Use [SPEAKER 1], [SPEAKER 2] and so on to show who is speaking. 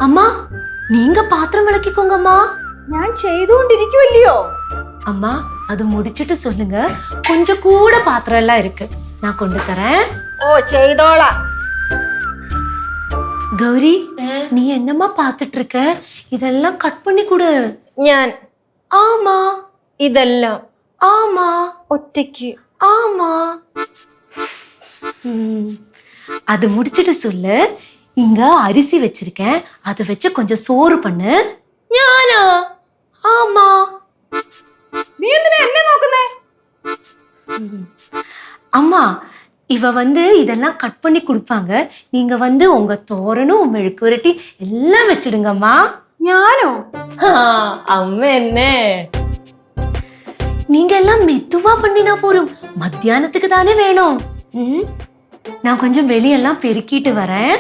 [SPEAKER 1] அம்மா நீங்க பாத்திரம் விளக்கிக்கோங்கம்மா.
[SPEAKER 2] ഞാൻ ചെയ്തുകൊണ്ടിരിക്കുവല്ലയോ.
[SPEAKER 1] அம்மா அது முடிச்சிட்டு சொல்லுங்க. கொஞ்சம் கூட பாத்திரம் எல்லாம் இருக்கு, நான் கொண்டு தரேன்.
[SPEAKER 2] ഓ ചെയ്തോളാം.
[SPEAKER 1] கௌரி, நீ என்னம்மா பாத்துட்டு இருக்க? இதெல்லாம் கட் பண்ணி கொடு.
[SPEAKER 2] ഞാൻ
[SPEAKER 1] ஆமா
[SPEAKER 2] ഇതെല്ലാം
[SPEAKER 1] ஆமா
[SPEAKER 2] ഒറ്റയ്ക്ക്.
[SPEAKER 1] ஆமா. அது முடிச்சிட்டு சொல்லு. இங்க அரிசி வச்சிருக்கேன், அதை வச்சு கொஞ்சம் சோறு பண்ணு.
[SPEAKER 2] ഞാനോ?
[SPEAKER 1] ஆமா.
[SPEAKER 2] നീ എന്തിനാ എന്നെ നോക്കുന്നേ?
[SPEAKER 1] அம்மா இவ இதெல்லாம் கட் பண்ணி கொடுப்பாங்க. நீங்க உங்க தோரனும் மெழுக்குவரட்டி எல்லாம் வச்சிடுங்கம்மா.
[SPEAKER 2] ഞാനോ? അമ്മ എന്നെ.
[SPEAKER 1] நீங்க எல்லாம் மெதுவா பண்ணினா போரும், மத்தியானத்துக்கு தானே வேணும். நான் கொஞ்சம் வெளியெல்லாம் பெருக்கிட்டு வரேன்.